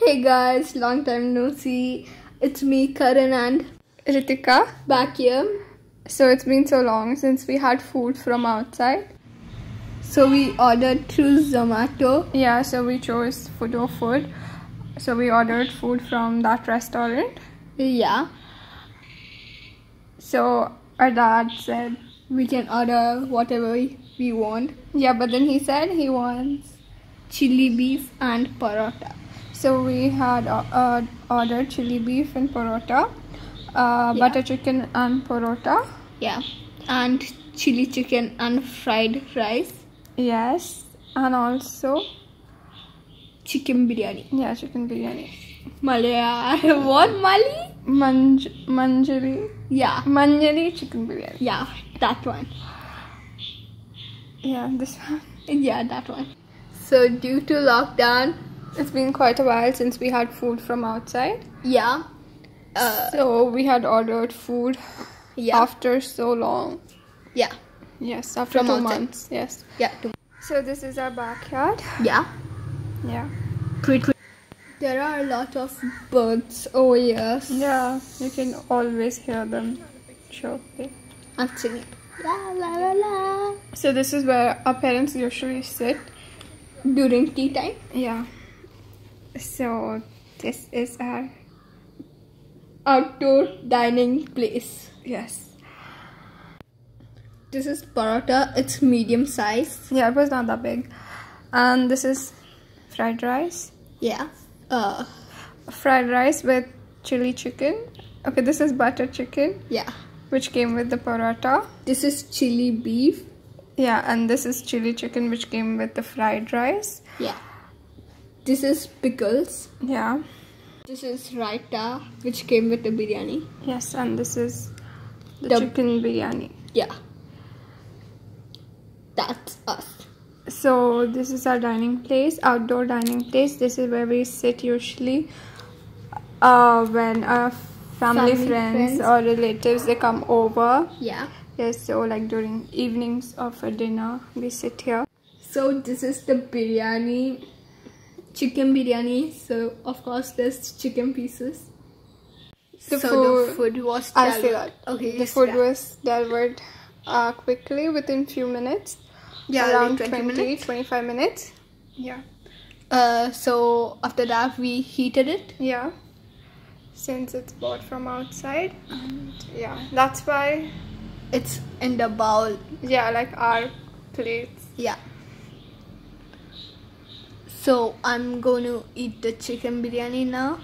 Hey guys, long time no see. It's me, Karan and Ritika back here. So it's been so long since we had food from outside. So we ordered through Zomato. Yeah, so we chose food. So we ordered food from that restaurant. Yeah. So our dad said we can order whatever we want. Yeah, but then he said he wants chili beef and parota. So we had ordered chili beef and parota, butter chicken and parota. Yeah, and chili chicken and fried rice. Yes, and also chicken biryani. Yeah, chicken biryani. Malaya. What Mali? Manjali. Yeah. Manjali chicken biryani. Yeah, that one. Yeah, this one. Yeah, that one. So due to lockdown, it's been quite a while since we had food from outside. Yeah. So we had ordered food after so long. Yeah. Yes, after 2 months. Yes. Yeah, 2 months. So this is our backyard. Yeah. Yeah. There are a lot of birds over here. Yeah, you can always hear them chirping and singing. La la la la. So this is where our parents usually sit during tea time. Yeah. So this is our outdoor dining place. Yes. This is parota. It's medium size. Yeah, it was not that big. And this is fried rice. Yeah. Fried rice with chili chicken. Okay, this is butter chicken. Yeah. Which came with the parota. This is chili beef. Yeah, and this is chili chicken which came with the fried rice. Yeah. This is pickles. Yeah. This is raita which came with the biryani. Yes, and this is the chicken biryani. Yeah. That's us. So this is our dining place, outdoor dining place. This is where we sit usually when our family friends or relatives they come over. Yeah. Yes, so like during evenings of a dinner we sit here. So this is the biryani, chicken biryani. So of course there's chicken pieces. The food was delivered. Okay, the food was delivered quickly within few minutes. Yeah, around 25 minutes. Yeah. So after that we heated it. Yeah. Since it's bought from outside, and yeah, that's why it's in the bowl. Yeah, like our plates. Yeah. So I'm going to eat the chicken biryani now.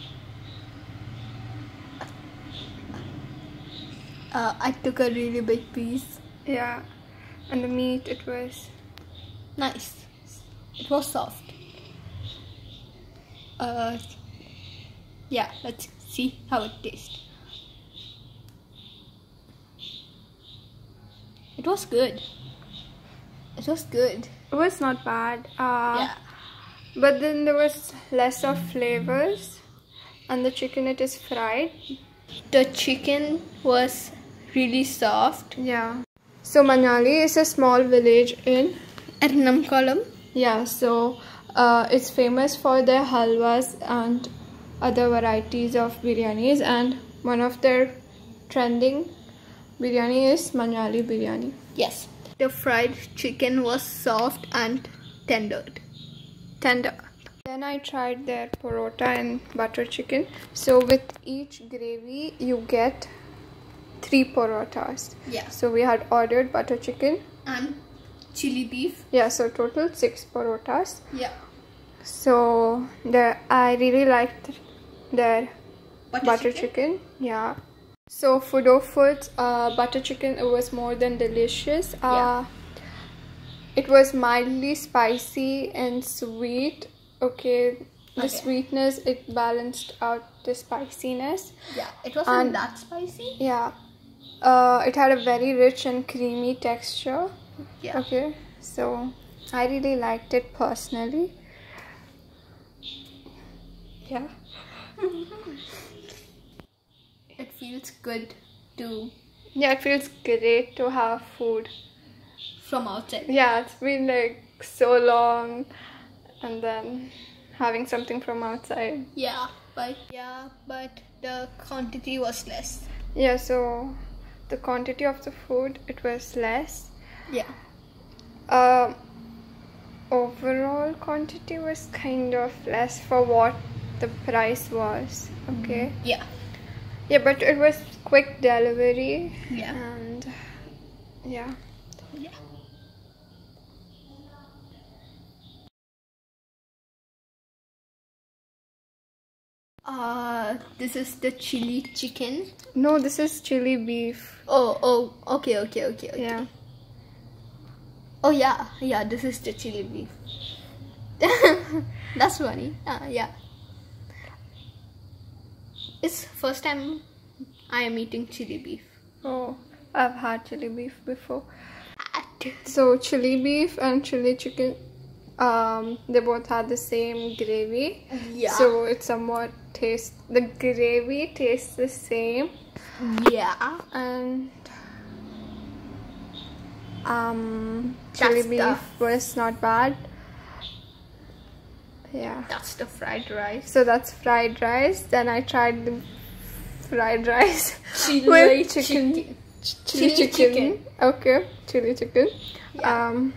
I took a really big piece. Yeah, and the meat, it was nice. It was soft. Yeah, let's see how it tastes. It was good. It was good. It was not bad. Yeah. But then there was less of flavors, and the chicken, it is fried. The chicken was really soft. Yeah. So Manjali is a small village in Ernakulam. Yeah, so it's famous for their halwas and other varieties of biryanis, and one of their trending biryani is Manjali biryani. Yes. The fried chicken was soft and tender. Then I tried their parota and butter chicken. So with each gravy you get 3 parotas. Yeah. So we had ordered butter chicken and chili beef. Yeah, so total 6 parotas. Yeah. So I really liked their butter chicken. Yeah. So foods, butter chicken, it was more than delicious. Yeah. It was mildly spicy and sweet. Okay. The sweetness, it balanced out the spiciness. Yeah, it wasn't that spicy. Yeah. It had a very rich and creamy texture. Yeah. Okay. So I really liked it personally. Yeah. It feels good to... Yeah, it feels great to have food from outside. Yeah, it's been like so long, and then having something from outside. Yeah, but the quantity was less. Yeah, so the quantity of the food, it was less. Yeah. Overall quantity was kind of less for what the price was. Okay. Yeah. Yeah, but it was quick delivery. Yeah. And yeah. Yeah. This is the chili chicken. No, this is chili beef. Oh, okay. Yeah. Oh yeah, this is the chili beef. That's funny. Yeah. It's first time I am eating chili beef. Oh, I've had chili beef before. So chili beef and chili chicken, they both had the same gravy. Yeah. So it's somewhat the gravy tastes the same. Yeah. And chili beef was not bad. Yeah. That's the fried rice. So that's fried rice. Then I tried the fried rice Chili with chicken. Chili chicken. Okay, chili chicken. Yeah.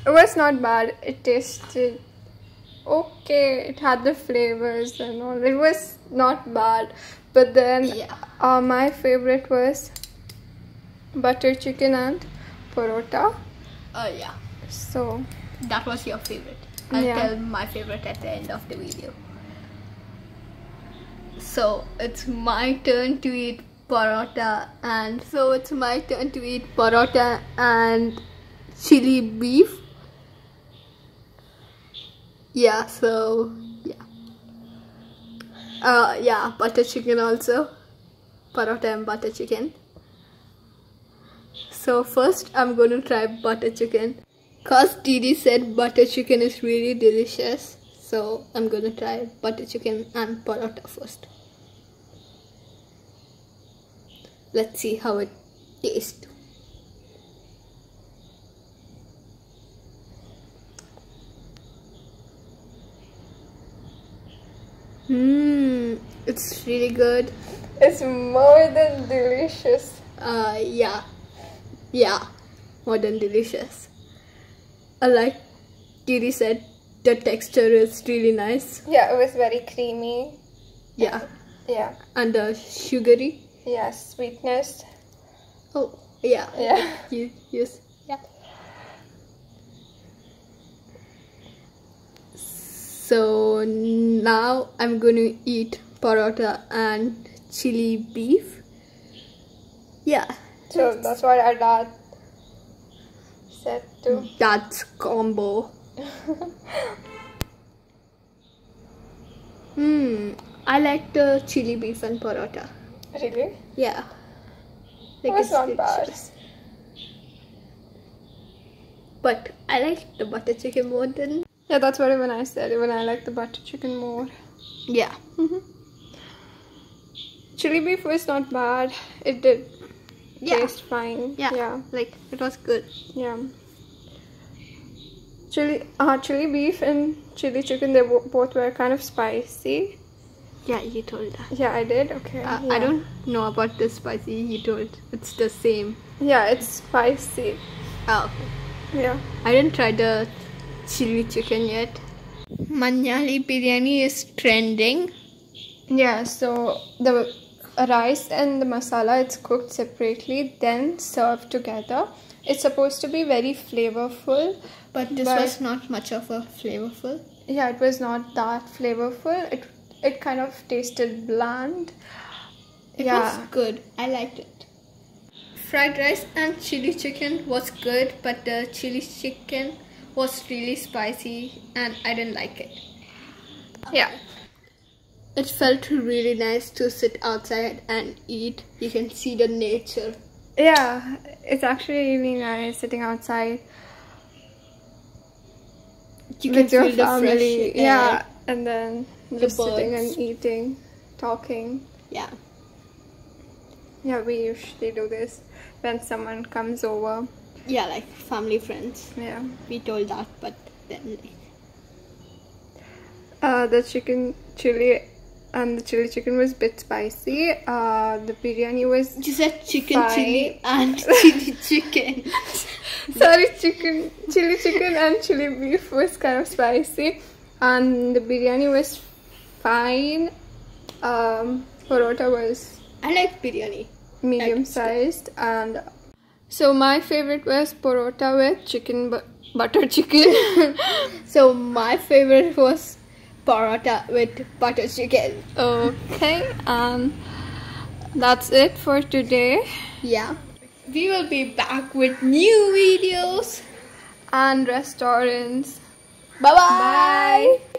It was not bad. It tasted okay. It had the flavors and all. It was not bad. But then my favorite was butter chicken and parota. Yeah. So That was your favorite. I'll tell my favorite at the end of the video. So it's my turn to eat parota, and chili beef. Yeah, so butter chicken also. Parota and butter chicken. So first I'm going to try butter chicken. Cause Didi said butter chicken is really delicious. So I'm going to try butter chicken and parota first. Let's see how it tastes. It's really good. it's more than delicious. Yeah, more than delicious. Like Didi said, the texture is really nice. Yeah, it was very creamy. Yeah. Yeah. And sugary. Yeah, sweetness. Oh, yeah. Yeah. Yes. Yeah. So now I'm going to eat parota and chili beef. Yeah. So that's what our dad said too. That's combo. I like the chili beef and parota. Really? Yeah. It was not delicious. bad. But I like the butter chicken more than... Yeah, that's what even I said. Even I like the butter chicken more. Yeah. Chili beef was not bad. It did taste fine. Yeah. Like, it was good. Yeah. Chili beef and chili chicken, they both were kind of spicy. Yeah, you told that. Yeah, I did. Okay. I don't know about the spicy. You told it's the same. Yeah, it's spicy. Oh. Yeah. I didn't try the chili chicken yet. Manjali biryani is trending. Yeah, so the rice and the masala, it's cooked separately, then served together. It's supposed to be very flavorful. But this was not much of a flavorful. Yeah, it was not that flavorful. It kind of tasted bland. It was good. I liked it. Fried rice and chili chicken was good, but the chili chicken was really spicy and I didn't like it. Yeah. It felt really nice to sit outside and eat. You can see the nature. Yeah, it's actually really nice sitting outside. You with can your feel family. the fresh air. Yeah, and then just sitting birds. and eating, talking. Yeah. Yeah, we usually do this when someone comes over. Yeah, like family friends. Yeah. We told that, but then like... The chicken chili and the chili chicken was a bit spicy. The biryani was You said chicken fine. chili and chili chicken. Sorry, chili chicken and chili beef was kind of spicy, and the biryani was fine. Parota was I like biryani. medium sized, and so my favorite was parota with chicken butter chicken. So my favorite was paratha with butter chicken. Okay, that's it for today. Yeah. We will be back with new videos And restaurants. Bye-bye. Bye.